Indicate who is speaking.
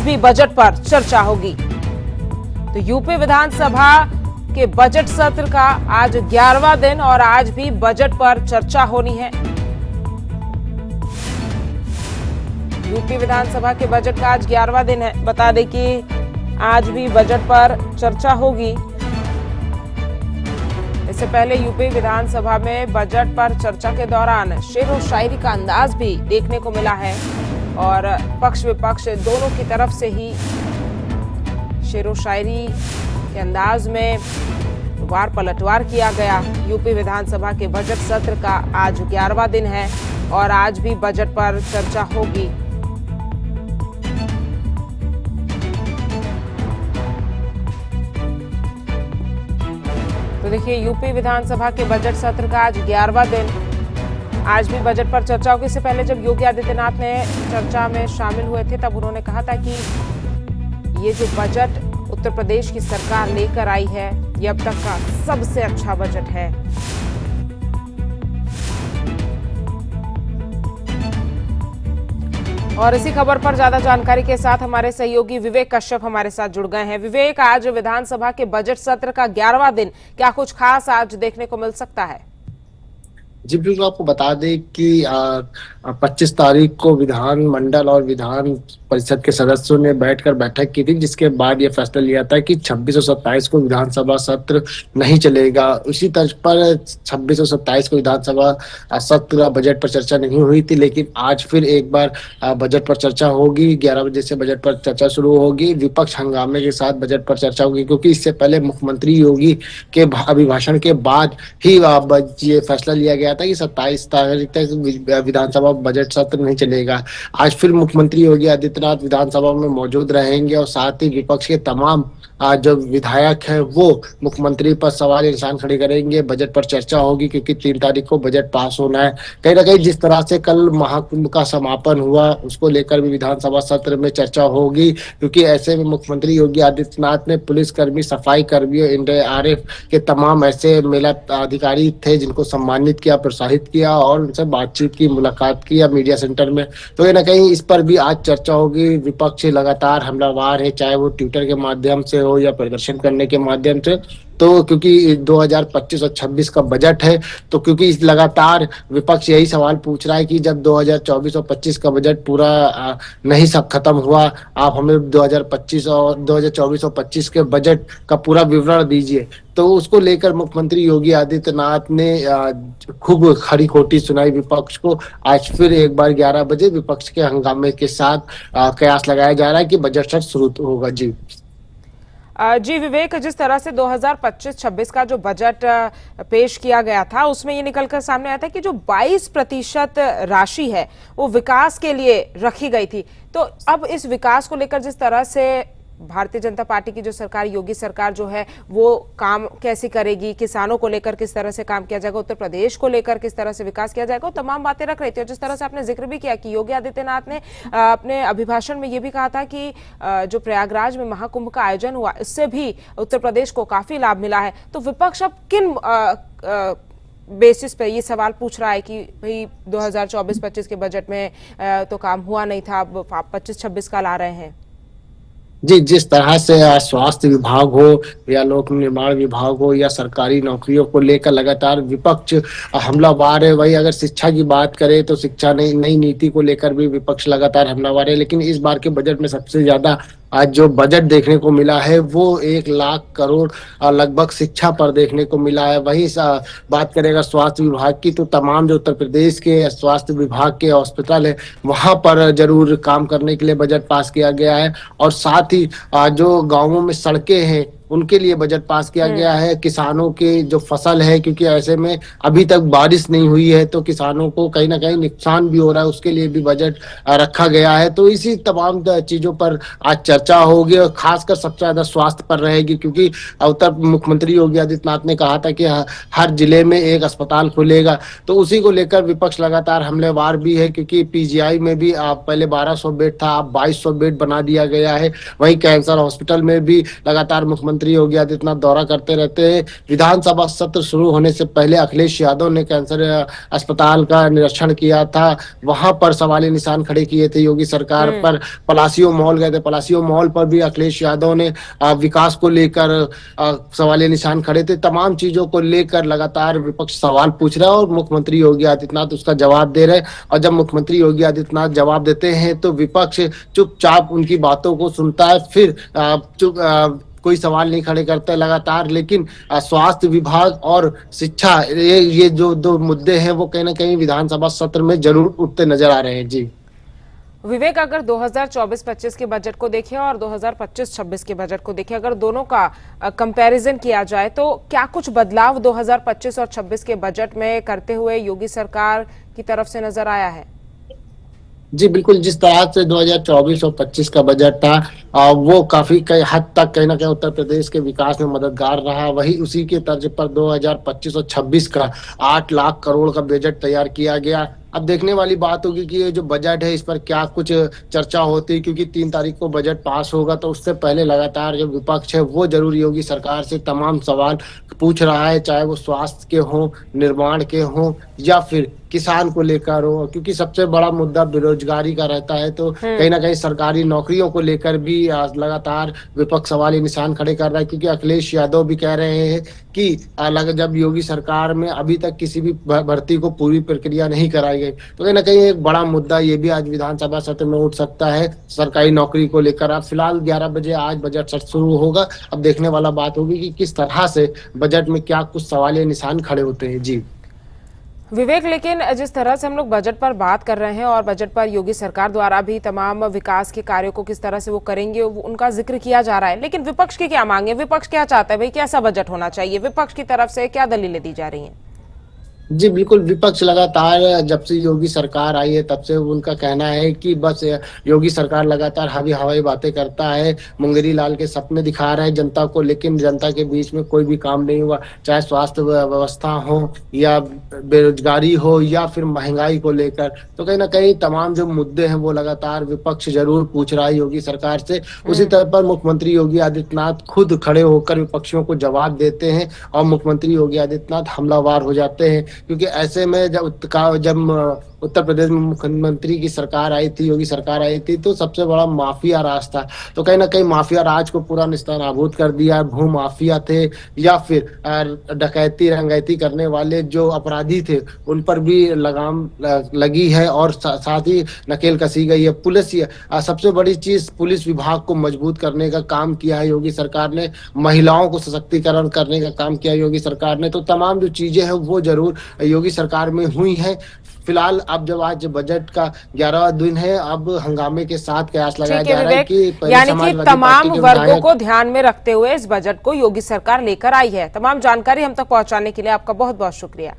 Speaker 1: भी बजट पर चर्चा होगी। तो यूपी विधानसभा के बजट सत्र का आज 11वां दिन और आज भी बजट पर चर्चा होनी है। यूपी विधानसभा के बजट का आज 11वां दिन है। बता दें कि आज भी बजट पर चर्चा होगी। इससे पहले यूपी विधानसभा में बजट पर चर्चा के दौरान शेर व शायरी का अंदाज भी देखने को मिला है और पक्ष विपक्ष दोनों की तरफ से ही शेर व शायरी के अंदाज में वार पलटवार किया गया। यूपी विधानसभा के बजट सत्र का आज 11वां दिन है और आज भी बजट पर चर्चा होगी। तो देखिए, यूपी विधानसभा के बजट सत्र का आज 11वां दिन, आज भी बजट पर चर्चा होगी। इससे पहले जब योगी आदित्यनाथ ने चर्चा में शामिल हुए थे तब उन्होंने कहा था कि ये जो बजट उत्तर प्रदेश की सरकार लेकर आई है ये अब तक का सबसे अच्छा बजट है। और इसी खबर पर ज्यादा जानकारी के साथ हमारे सहयोगी विवेक कश्यप हमारे साथ जुड़ गए हैं। विवेक, आज विधानसभा के बजट सत्र का 11वां दिन, क्या कुछ खास आज देखने को मिल सकता है?
Speaker 2: जी बिल्कुल, आपको बता दें कि 25 तारीख को विधान मंडल और विधान परिषद के सदस्यों ने बैठकर बैठक की थी, जिसके बाद यह फैसला लिया था कि 26 और 27 को विधानसभा सत्र नहीं चलेगा। उसी तर्ज पर 26 और 27 को विधानसभा सत्र बजट पर चर्चा नहीं हुई थी, लेकिन आज फिर एक बार बजट पर चर्चा होगी। 11 बजे से बजट पर चर्चा शुरू होगी। विपक्ष हंगामे के साथ बजट पर चर्चा होगी, क्योंकि इससे पहले मुख्यमंत्री योगी के अभिभाषण के बाद ही ये फैसला लिया गया था कि 27 तारीख तक विधानसभा बजट सत्र नहीं चलेगा। आज फिर मुख्यमंत्री योगी आदित्यनाथ विधानसभा में मौजूद रहेंगे और साथ ही विपक्ष के तमाम जो विधायक हैं वो मुख्यमंत्री पर सवाल निशान खड़े करेंगे। बजट पर चर्चा होगी, क्योंकि 3 तारीख को बजट पास होना है। कहीं ना कहीं जिस तरह से कल महाकुंभ का समापन हुआ उसको लेकर भी विधानसभा सत्र में चर्चा होगी, क्योंकि ऐसे में मुख्यमंत्री योगी आदित्यनाथ ने पुलिसकर्मी, सफाई कर्मियों, एनडीआरएफ के तमाम ऐसे महिला अधिकारी थे जिनको सम्मानित किया, प्रोत्साहित किया और उनसे बातचीत की, मुलाकात की मीडिया सेंटर में। तो कहीं ना कहीं इस पर भी आज चर्चा होगी। विपक्ष लगातार हमलावार है, चाहे वो ट्विटर के माध्यम से हो या प्रदर्शन करने के माध्यम से। तो क्योंकि 2025 और 26 का बजट है, तो क्योंकि इस लगातार विपक्ष यही सवाल पूछ रहा है कि जब 2024 और 25 का बजट पूरा नहीं सब खत्म हुआ, आप हमें 2024 और 25 के बजट का पूरा विवरण दीजिए। तो उसको लेकर मुख्यमंत्री योगी आदित्यनाथ ने खूब खरी खोटी सुनाई विपक्ष को। आज फिर एक बार 11 बजे विपक्ष के हंगामे के साथ कयास लगाया जा रहा है कि बजट सत्र शुरू होगा।
Speaker 1: जी विवेक, जिस तरह से 2025-26 का जो बजट पेश किया गया था उसमें ये निकलकर सामने आया था कि जो 22% राशि है वो विकास के लिए रखी गई थी। तो अब इस विकास को लेकर जिस तरह से भारतीय जनता पार्टी की जो सरकार, योगी सरकार जो है, वो काम कैसी करेगी, किसानों को लेकर किस तरह से काम किया जाएगा, उत्तर प्रदेश को लेकर किस तरह से विकास किया जाएगा, तमाम बातें रख रही थी। और जिस तरह से आपने जिक्र भी किया कि योगी आदित्यनाथ ने अपने अभिभाषण में ये भी कहा था कि जो प्रयागराज में महाकुंभ का आयोजन हुआ इससे भी उत्तर प्रदेश को काफी लाभ मिला है। तो विपक्ष अब किन बेसिस पे ये सवाल पूछ रहा है कि भाई 2024-25 के बजट में तो काम हुआ नहीं था, अब 25-26 का ला रहे हैं?
Speaker 2: जी, जिस तरह से स्वास्थ्य विभाग हो या लोक निर्माण विभाग हो या सरकारी नौकरियों को लेकर लगातार विपक्ष हमलावार है, वही अगर शिक्षा की बात करें तो शिक्षा नई नीति को लेकर भी विपक्ष लगातार हमलावार है। लेकिन इस बार के बजट में सबसे ज्यादा आज जो बजट देखने को मिला है वो 1 लाख करोड़ लगभग शिक्षा पर देखने को मिला है। वही बात करेगा स्वास्थ्य विभाग की, तो तमाम जो उत्तर प्रदेश के स्वास्थ्य विभाग के हॉस्पिटल है वहां पर जरूर काम करने के लिए बजट पास किया गया है। और साथ ही जो गांवों में सड़कें हैं उनके लिए बजट पास किया गया है। किसानों की जो फसल है, क्योंकि ऐसे में अभी तक बारिश नहीं हुई है तो किसानों को कहीं ना कहीं नुकसान भी हो रहा है, उसके लिए भी बजट रखा गया है। तो इसी तमाम चीजों पर आज चर्चा होगी और खासकर सबसे ज्यादा स्वास्थ्य पर रहेगी, क्योंकि उत्तर मुख्यमंत्री योगी आदित्यनाथ ने कहा था कि हर जिले में एक अस्पताल खुलेगा। तो उसी को लेकर विपक्ष लगातार हमलेवार भी है, क्योंकि पीजीआई में भी पहले 1200 बेड था, अब 2200 बेड बना दिया गया है। वहीं कैंसर हॉस्पिटल में भी लगातार मुख्यमंत्री मुख्यमंत्री योगी आदित्यनाथ दौरा करते रहते हैं। विधानसभा सत्र शुरू होने से पहले अखिलेश यादव ने कैंसर अस्पताल का निरीक्षण किया था, वहां पर सवालिया निशान खड़े किए थे योगी सरकार पर। पलासियो मॉल गए थे, पलासियो मॉल पर भी अखिलेश यादव ने विकास को लेकर सवालिया निशान खड़े थे। तमाम चीजों को लेकर लगातार विपक्ष सवाल पूछ रहा है और मुख्यमंत्री योगी आदित्यनाथ उसका जवाब दे रहे हैं। और जब मुख्यमंत्री योगी आदित्यनाथ जवाब देते हैं तो विपक्ष चुपचाप उनकी बातों को सुनता है, फिर कोई सवाल नहीं खड़े करते लगातार। लेकिन स्वास्थ्य विभाग और शिक्षा, ये जो दो मुद्दे हैं वो कहीं ना कहीं विधानसभा सत्र में जरूर उठते नजर आ रहे हैं। जी
Speaker 1: विवेक, अगर 2024-25 के बजट को देखें और 2025-26 के बजट को देखें, अगर दोनों का कंपैरिजन किया जाए तो क्या कुछ बदलाव 2025 और 26 के बजट में करते हुए योगी सरकार की तरफ से नजर आया है?
Speaker 2: जी बिल्कुल, जिस तरह से 2024 और 25 का बजट था वो काफी कई हद तक कहीं ना कहीं उत्तर प्रदेश के विकास में मददगार रहा। वही उसी के तर्ज पर 2025 और 26 का 8 लाख करोड़ का बजट तैयार किया गया। अब देखने वाली बात होगी कि ये जो बजट है इस पर क्या कुछ चर्चा होती है, क्योंकि 3 तारीख को बजट पास होगा तो उससे पहले लगातार जो विपक्ष है वो जरूर योगी सरकार से तमाम सवाल पूछ रहा है, चाहे वो स्वास्थ्य के हों, निर्माण के हों या फिर किसान को लेकर हो, क्योंकि सबसे बड़ा मुद्दा बेरोजगारी का रहता है। तो कहीं ना कहीं सरकारी नौकरियों को लेकर भी लगातार विपक्ष सवाल निशान खड़े कर रहा है, क्योंकि अखिलेश यादव भी कह रहे हैं कि जब योगी सरकार में अभी तक किसी भी भर्ती को पूरी प्रक्रिया नहीं कराई गई, तो कहीं ना कहीं एक बड़ा मुद्दा ये भी आज विधानसभा सत्र में उठ सकता है सरकारी नौकरी को लेकर। अब फिलहाल 11 बजे आज बजट सत्र शुरू होगा, अब देखने वाला बात होगी कि किस तरह से बजट में क्या कुछ सवाल निशान खड़े होते हैं। जी
Speaker 1: विवेक, लेकिन जिस तरह से हम लोग बजट पर बात कर रहे हैं और बजट पर योगी सरकार द्वारा भी तमाम विकास के कार्यों को किस तरह से वो करेंगे उनका जिक्र किया जा रहा है, लेकिन विपक्ष की क्या मांग है? विपक्ष क्या चाहता है? भाई कैसा बजट होना चाहिए? विपक्ष की तरफ से क्या दलीलें दी जा रही हैं?
Speaker 2: जी बिल्कुल, विपक्ष लगातार जब से योगी सरकार आई है तब से उनका कहना है कि बस योगी सरकार लगातार हवाई हवाई बातें करता है, मुंगेरी लाल के सपने दिखा रहा है जनता को, लेकिन जनता के बीच में कोई भी काम नहीं हुआ। चाहे स्वास्थ्य व्यवस्था हो या बेरोजगारी हो या फिर महंगाई को लेकर, तो कहीं ना कहीं तमाम जो मुद्दे हैं वो लगातार विपक्ष जरूर पूछ रहा है योगी सरकार से। उसी तरह पर मुख्यमंत्री योगी आदित्यनाथ खुद खड़े होकर विपक्षियों को जवाब देते हैं और मुख्यमंत्री योगी आदित्यनाथ हमलावर हो जाते हैं, क्योंकि ऐसे में जब उत्तर प्रदेश में मुख्यमंत्री की सरकार आई थी, योगी सरकार आई थी, तो सबसे बड़ा माफिया राज था। तो कहीं ना कहीं माफिया राज को पूरा निस्तानाबूद कर दिया। भू माफिया थे या फिर डकैती रंगैती करने वाले जो अपराधी थे उन पर भी लगाम लगी है और साथ ही नकेल कसी गई है। पुलिस, सबसे बड़ी चीज पुलिस विभाग को मजबूत करने का काम किया है योगी सरकार ने, महिलाओं को सशक्तिकरण करने का काम किया योगी सरकार ने। तो तमाम जो चीजें हैं वो जरूर योगी सरकार में हुई हैं। फिलहाल अब जब आज बजट का 11वां दिन है, अब हंगामे के साथ कयास लगाया जा रहा है कि
Speaker 1: यानी कि तमाम वर्गों को ध्यान में रखते हुए इस बजट को योगी सरकार लेकर आई है। तमाम जानकारी हम तक पहुंचाने के लिए आपका बहुत बहुत शुक्रिया।